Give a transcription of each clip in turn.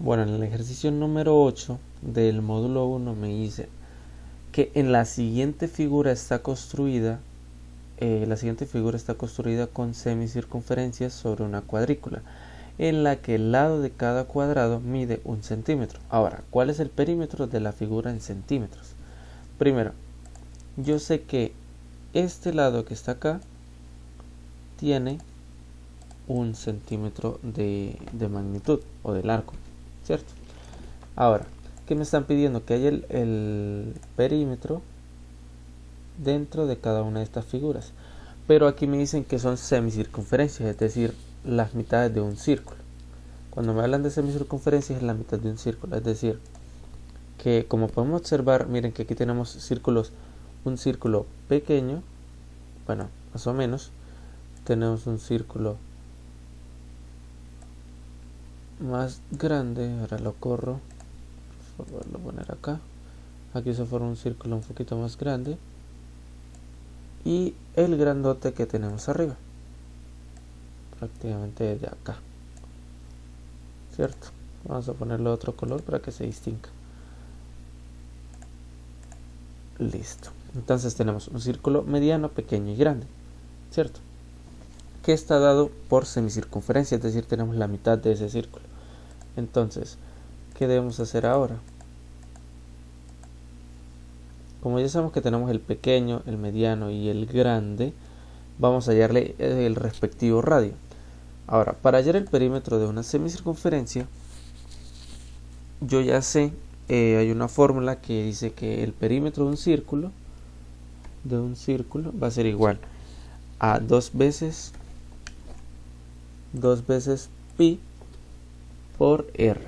Bueno, en el ejercicio número 8 del módulo 1 me dice que en la siguiente figura está construida con semicircunferencias sobre una cuadrícula, en la que el lado de cada cuadrado mide 1 centímetro. Ahora, ¿cuál es el perímetro de la figura en centímetros? Primero, yo sé que este lado que está acá tiene 1 centímetro de magnitud o de largo, ¿cierto? Ahora, ¿qué me están pidiendo? Que haya el perímetro dentro de cada una de estas figuras. Pero aquí me dicen que son semicircunferencias, es decir, las mitades de un círculo. Cuando me hablan de semicircunferencias es la mitad de un círculo, es decir, que como podemos observar, miren que aquí tenemos círculos, un círculo pequeño, bueno, más o menos, tenemos un círculo más grande, ahora lo corro, volverlo a poner acá, aquí se forma un círculo un poquito más grande, y el grandote que tenemos arriba, prácticamente desde acá, ¿cierto? Vamos a ponerle otro color para que se distinga. Listo. Entonces tenemos un círculo mediano, pequeño y grande, ¿cierto? Que está dado por semicircunferencia, es decir, tenemos la mitad de ese círculo. Entonces, ¿qué debemos hacer ahora? Como ya sabemos que tenemos el pequeño, el mediano y el grande, vamos a hallarle el respectivo radio. Ahora, para hallar el perímetro de una semicircunferencia, yo ya sé, hay una fórmula que dice que el perímetro de un círculo va a ser igual a 2 veces pi por r,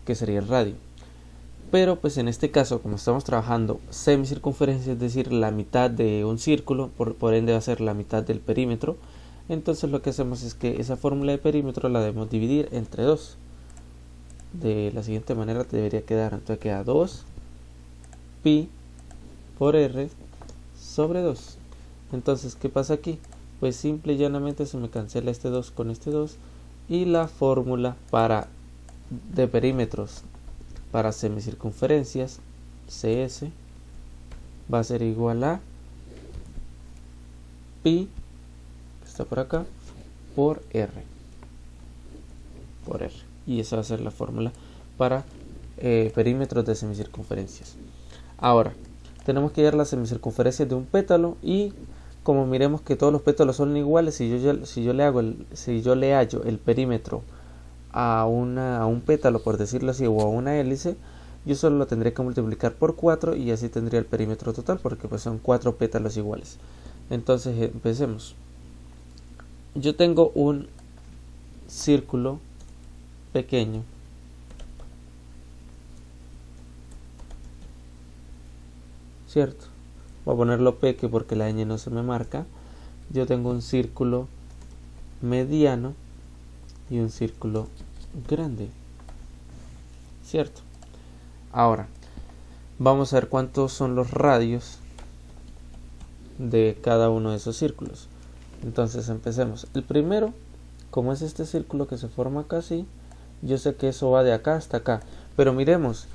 que sería el radio. Pero pues en este caso, como estamos trabajando semicircunferencia, es decir, la mitad de un círculo, por ende va a ser la mitad del perímetro, entonces lo que hacemos es que esa fórmula de perímetro la debemos dividir entre 2. De la siguiente manera te debería quedar, entonces queda 2 pi por r sobre 2. Entonces, ¿qué pasa aquí? Pues simple y llanamente se me cancela este 2 con este 2 y la fórmula de perímetros para semicircunferencias, CS, va a ser igual a pi, que está por acá, por r. Y esa va a ser la fórmula para perímetros de semicircunferencias. Ahora, tenemos que hallar las semicircunferencias de un pétalo y como miremos que todos los pétalos son iguales, si yo le hallo el perímetro a un pétalo, por decirlo así, o a una hélice, yo solo lo tendré que multiplicar por 4 y así tendría el perímetro total, porque pues son 4 pétalos iguales. Entonces empecemos. Yo tengo un círculo pequeño, ¿cierto? Voy a ponerlo peque porque la ñ no se me marca. Yo tengo un círculo mediano y un círculo grande, ¿cierto? Ahora, vamos a ver cuántos son los radios de cada uno de esos círculos. Entonces empecemos. El primero, como es este círculo que se forma acá así, yo sé que eso va de acá hasta acá. Pero miremos,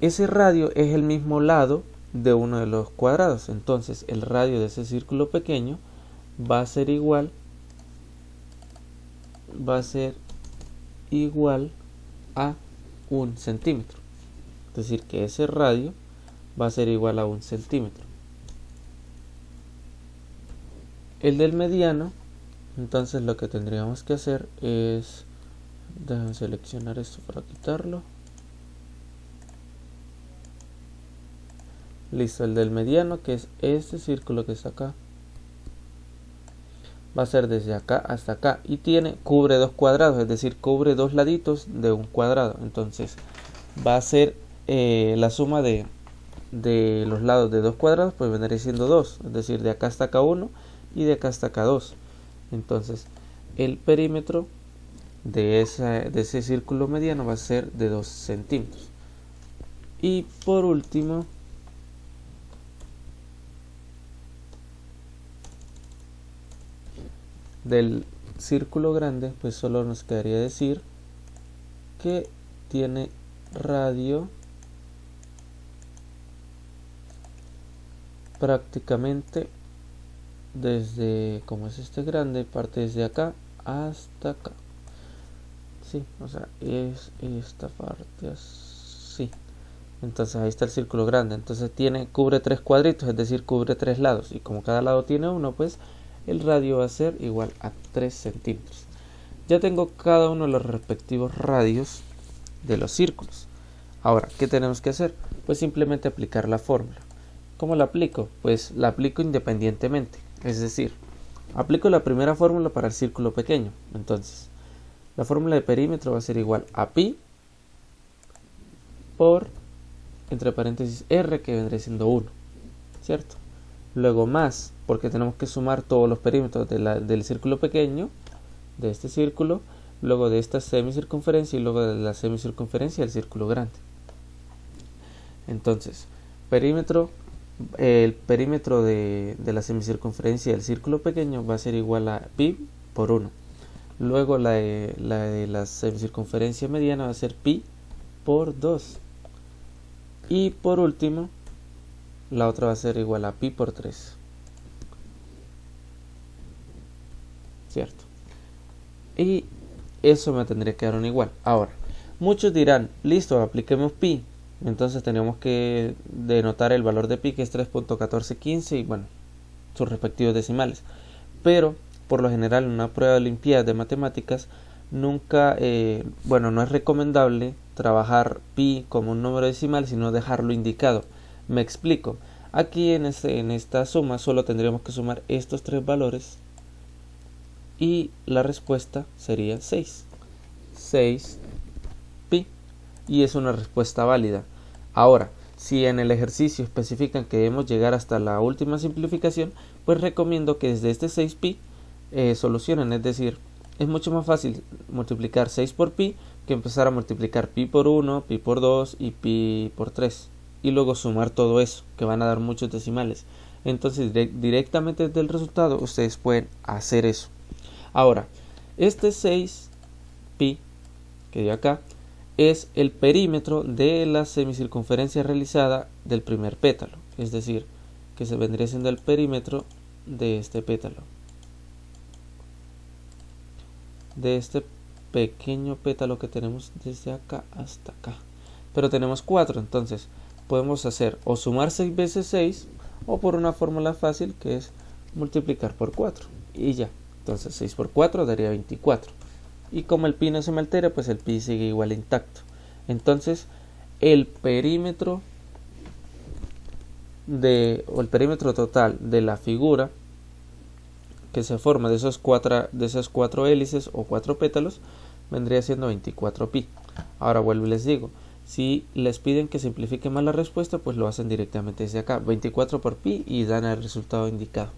ese radio es el mismo lado de uno de los cuadrados. Entonces el radio de ese círculo pequeño va a ser igual a 1 centímetro. Es decir, que ese radio va a ser igual a 1 centímetro. El del mediano, entonces lo que tendríamos que hacer es, déjame seleccionar esto para quitarlo. Listo, el del mediano, que es este círculo que está acá, va a ser desde acá hasta acá y cubre 2 cuadrados, es decir, cubre 2 laditos de un cuadrado. Entonces va a ser la suma de los lados de 2 cuadrados, pues vendría siendo 2, es decir, de acá hasta acá 1 y de acá hasta acá 2. Entonces el perímetro de ese círculo mediano va a ser de 2 centímetros. Y por último, del círculo grande, pues solo nos quedaría decir que tiene radio prácticamente desde, como es este grande, parte desde acá hasta acá. Sí, o sea, es esta parte así. Entonces ahí está el círculo grande. Entonces cubre 3 cuadritos, es decir, cubre 3 lados. Y como cada lado tiene uno, pues el radio va a ser igual a 3 centímetros. Ya tengo cada uno de los respectivos radios de los círculos. Ahora, ¿qué tenemos que hacer? Pues simplemente aplicar la fórmula. ¿Cómo la aplico? Pues la aplico independientemente. Es decir, aplico la primera fórmula para el círculo pequeño. Entonces, la fórmula de perímetro va a ser igual a pi por, entre paréntesis, r, que vendría siendo 1, ¿cierto? Luego más, porque tenemos que sumar todos los perímetros del círculo pequeño, de este círculo, luego de esta semicircunferencia y luego de la semicircunferencia del círculo grande. Entonces, el perímetro de la semicircunferencia del círculo pequeño va a ser igual a pi por 1. Luego la de la semicircunferencia mediana va a ser pi por 2. Y por último, la otra va a ser igual a pi por 3. ¿Cierto? Y eso me tendría que dar un igual. Ahora, muchos dirán, listo, apliquemos pi. Entonces tenemos que denotar el valor de pi, que es 3.1415, y bueno, sus respectivos decimales. Pero, por lo general, en una prueba de Olimpiadas de Matemáticas, nunca, no es recomendable trabajar pi como un número decimal, sino dejarlo indicado. Me explico. Aquí en esta suma solo tendríamos que sumar estos 3 valores y la respuesta sería 6 pi, y es una respuesta válida. Ahora, si en el ejercicio especifican que debemos llegar hasta la última simplificación, pues recomiendo que desde este 6 pi solucionen, es decir, es mucho más fácil multiplicar 6 por pi que empezar a multiplicar pi por 1, pi por 2 y pi por 3 y luego sumar todo eso, que van a dar muchos decimales. Entonces directamente desde el resultado ustedes pueden hacer eso. Ahora, este 6 pi que dio acá es el perímetro de la semicircunferencia realizada del primer pétalo, es decir, que se vendría siendo el perímetro de este pétalo, de este pequeño pétalo que tenemos desde acá hasta acá. Pero tenemos 4, entonces podemos hacer o sumar 6 veces 6 o por una fórmula fácil que es multiplicar por 4 y ya. Entonces 6 por 4 daría 24. Y como el pi no se me altera, pues el pi sigue igual intacto. Entonces el perímetro total de la figura que se forma de esas cuatro hélices o 4 pétalos vendría siendo 24 pi. Ahora vuelvo y les digo, si les piden que simplifiquen más la respuesta, pues lo hacen directamente desde acá, 24 por pi, y dan el resultado indicado.